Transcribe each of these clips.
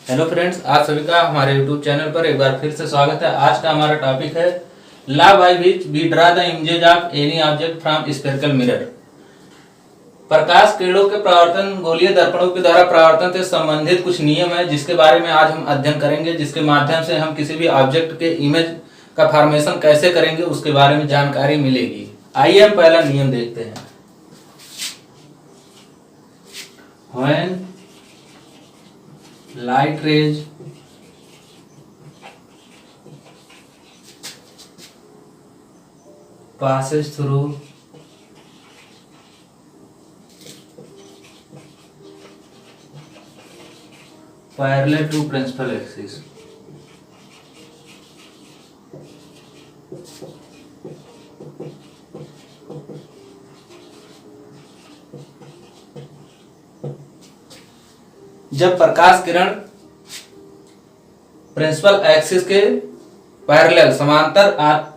Hello friends, आप सभी का हमारे यूट्यूब चैनल पर एक बार फिर से स्वागत है। आज का हमारा टॉपिक है law by which we draw the image of any object from spherical mirror. प्रकाश किरणों के परावर्तन गोलीय दर्पणों के द्वारा परावर्तन से संबंधित कुछ नियम है जिसके बारे में आज हम अध्ययन करेंगे, जिसके माध्यम से हम किसी भी ऑब्जेक्ट के इमेज का फॉर्मेशन कैसे करेंगे उसके बारे में जानकारी मिलेगी। आइए हम पहला नियम देखते हैं। When light rays passes through parallel to principal axis, जब प्रकाश किरण प्रिंसिपल एक्सिस के पैरेलल समांतर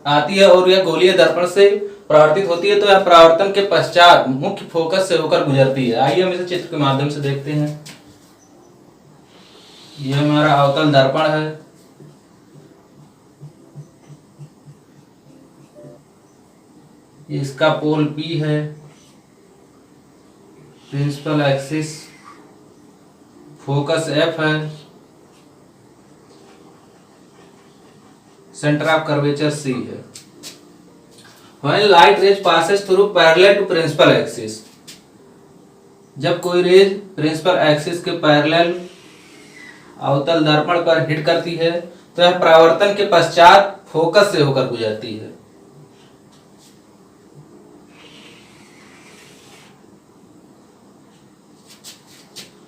आती है और यह गोलीय दर्पण से परावर्तित होती है तो यह परावर्तन के पश्चात मुख्य फोकस से होकर गुजरती है। आइए हम इसे चित्र के माध्यम से देखते हैं। यह हमारा अवतल दर्पण है। इसका पोल P है, प्रिंसिपल एक्सिस, फोकस F है, सेंटर ऑफ कर्वेचर C है। When light rays passes through parallel to principal axis, जब कोई रेज प्रिंसिपल एक्सिस के पैरेलल अवतल दर्पण पर हिट करती है तो यह परावर्तन के पश्चात फोकस से होकर गुजरती है।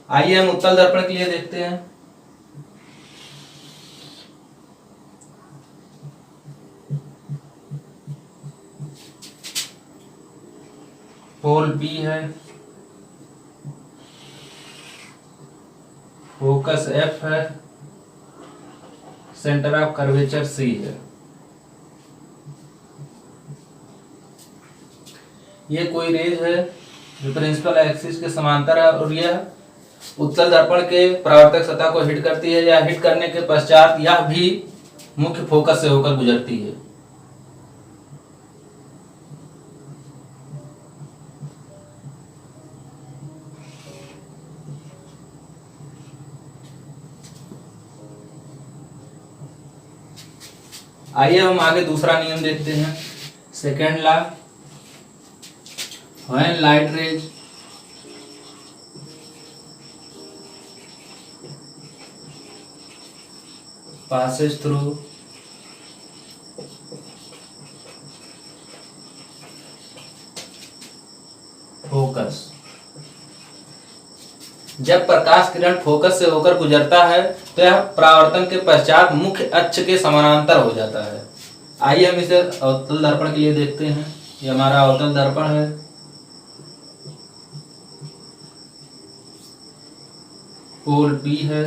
आइए हम उत्तल दर्पण के लिए देखते हैं। पोल B है, फोकस F है, सेंटर ऑफ कर्वेचर C है। ये कोई रेज है जो प्रिंसिपल एक्सिस के समांतर है और यह उत्तल दर्पण के परावर्तक सतह को हिट करती है या हिट करने के पश्चात यह भी मुख्य फोकस से होकर गुजरती है। आइए हम आगे दूसरा नियम देखते हैं। Second law, when light rays passes through focus, जब प्रकाश किरण फोकस से होकर गुजरता है तो यह परावर्तन के पश्चात मुख्य अक्ष के समानांतर हो जाता है। आइए हम इसे अवतल दर्पण के लिए देखते हैं। ये हमारा अवतल दर्पण है। पोल P है,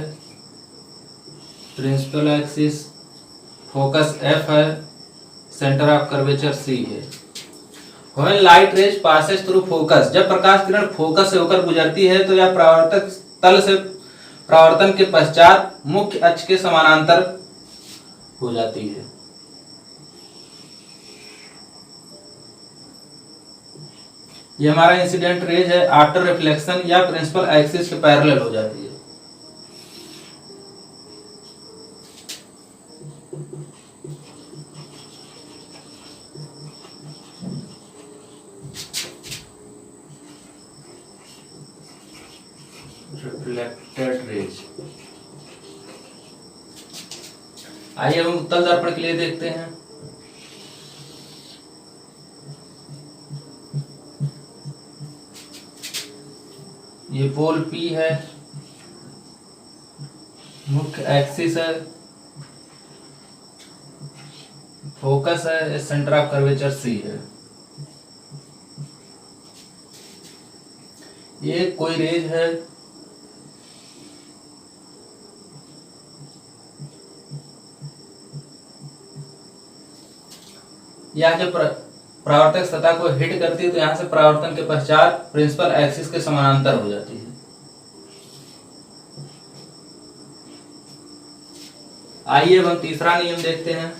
प्रिंसिपल एक्सिस, फोकस F है, सेंटर ऑफ कर्वेचर C है। When light rays passes through focus, जब प्रकाश किरण फोकस से होकर गुजरती है तो यह परावर्तक तल से परावर्तन के पश्चात मुख्य अक्ष के समानांतर हो जाती है। यह हमारा इंसिडेंट रेज है। आफ्टर रिफ्लेक्शन या प्रिंसिपल एक्सिस के पैरेलल हो जाती है। Reflected raise. आइए हम उत्तल दर्पण के लिए देखते हैं। ये पोल P है, मुख्य एक्सिस है, फोकस है, सेंटर ऑफ कर्वेचर C है। ये कोई रेज है यह जब परावर्तक सतह को हिट करती है तो यहाँ से परावर्तन के पश्चात प्रिंसिपल एक्सिस के समानांतर हो जाती है। आइए अब हम तीसरा नियम देखते हैं।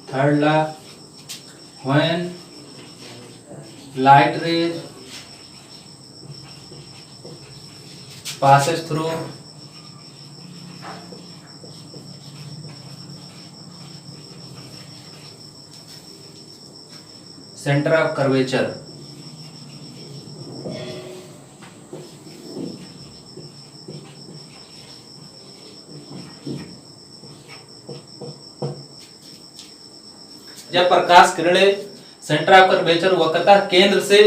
Third law, when light rays passes through center of curvature, जब प्रकाश किरणें सेंटर ऑफ कर्वेचर वक्रता केंद्र से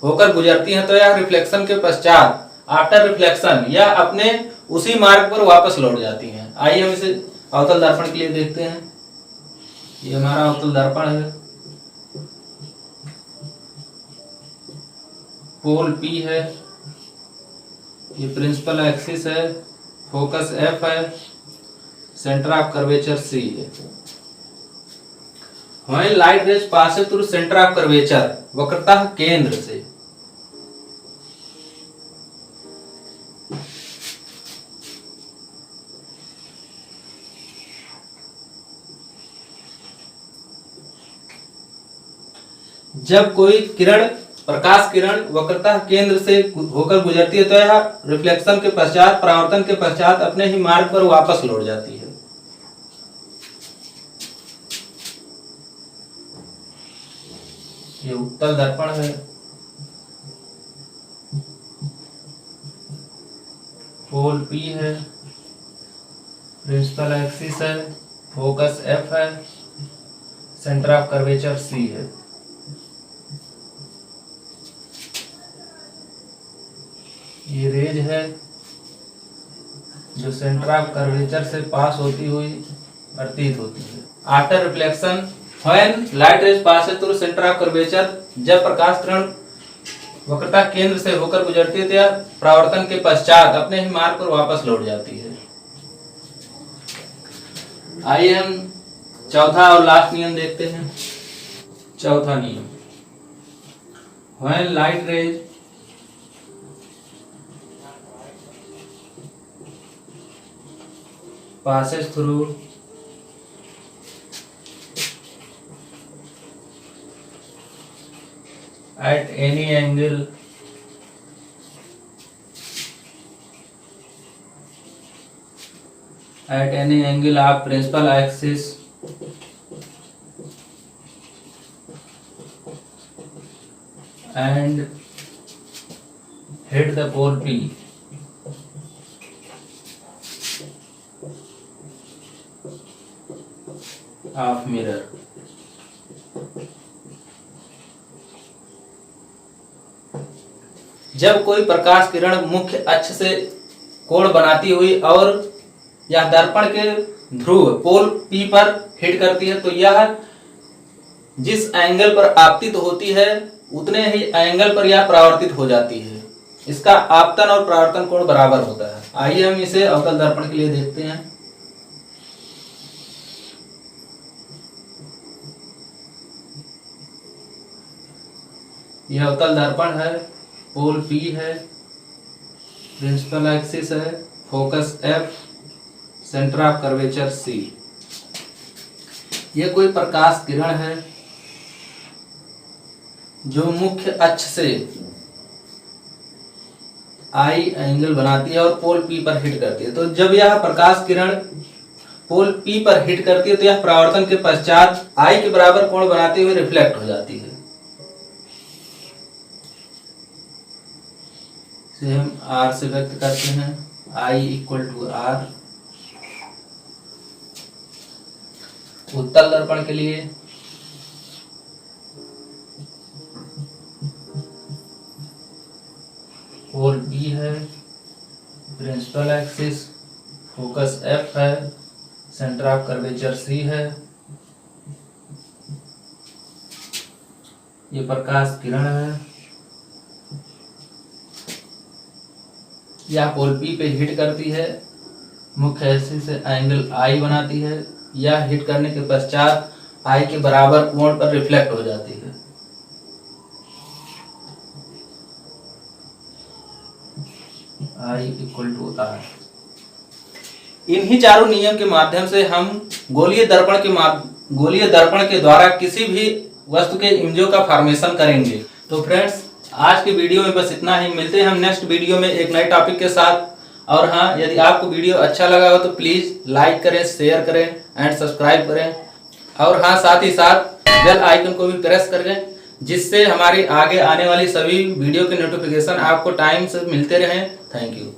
होकर गुजरती हैं तो यह रिफ्लेक्शन के पश्चात, आफ्टर रिफ्लेक्शन, या अपने उसी मार्ग पर वापस लौट जाती हैं। आइए हम इसे अवतल दर्पण के लिए देखते हैं। ये हमारा अवतल दर्पण है, पोल P है, ये प्रिंसिपल एक्सिस है, फोकस F है, सेंटर ऑफ कर्वेचर C है। When light rays passes through center of curvature, वक्रता केंद्र से, जब कोई किरण, प्रकाश किरण वक्रता केंद्र से होकर गुजरती है तो यह रिफ्लेक्शन के पश्चात, परावर्तन के पश्चात अपने ही मार्ग पर वापस लौट जाती है। ये उत्तल दर्पण है, पोल P है, प्रिंसिपल एक्सिस है, फोकस F है, सेंटर ऑफ कर्वेचर C है। ये रेज है जो सेंटर ऑफ कर्वेचर से पास होती हुई प्रतीत होती है। After reflection, when light rays passes through centre of curvature, जब प्रकाश किरण वक्रता केंद्र से होकर गुजरती है तो यह परावर्तन के पश्चात अपने ही मार्ग पर वापस लौट जाती है। आइए हम चौथा और लास्ट नियम देखते हैं। चौथा नियम, when light rays passes through at any angle of principal axis and hit the pole P, of mirror. जब कोई प्रकाश किरण मुख्य अक्ष से कोण बनाती हुई और यह दर्पण के ध्रुव पोल P पर हिट करती है तो यह जिस एंगल पर आपतित होती है उतने ही एंगल पर यह परावर्तित हो जाती है। इसका आपतन और परावर्तन कोण बराबर होता है। आइए हम इसे अवतल दर्पण के लिए देखते हैं। यह अवतल दर्पण है, पोल P है, प्रिंसिपल एक्सिस है, focus F, centre of curvature C। यह कोई प्रकाश किरण है जो मुख्य अक्ष से I एंगल बनाती है और पोल P पर हिट करती है। तो जब यह प्रकाश किरण पोल P पर हिट करती है तो यह परावर्तन के पश्चात I के बराबर कोण बनाते हुए रिफ्लेक्ट हो जाती है। इसे हम R से व्यक्त करते हैं, I इक्वल टू R। उत्तल दर्पण के लिए पोल B है, प्रिंसिपल एक्सिस, फोकस F है, सेंटर ऑफ कर्वेचर C है। ये प्रकाश किरण है, यह पोल P पे हिट करती है, मुख्य एक्सिस से एंगल I बनाती है, यह हिट करने के पश्चात I के बराबर कोण पर रिफ्लेक्ट हो जाती है। I equal to R। इन्हीं चारों नियम के माध्यम से हम गोलीय दर्पण के द्वारा किसी भी वस्तु के इमेजों का फॉर्मेशन करेंगे। तो फ्रेंड्स, आज की वीडियो में बस इतना ही। मिलते हैं हम नेक्स्ट वीडियो में एक नए टॉपिक के साथ। और हाँ, यदि आपको वीडियो अच्छा लगा हो तो प्लीज लाइक करें, शेयर करें एंड सब्सक्राइब करें। और हाँ, साथ ही साथ बेल आइकन को भी प्रेस करें, जिससे हमारी आगे आने वाली सभी वीडियो के नोटिफिकेशन आपको टाइम से मिलते रहें। Thank you.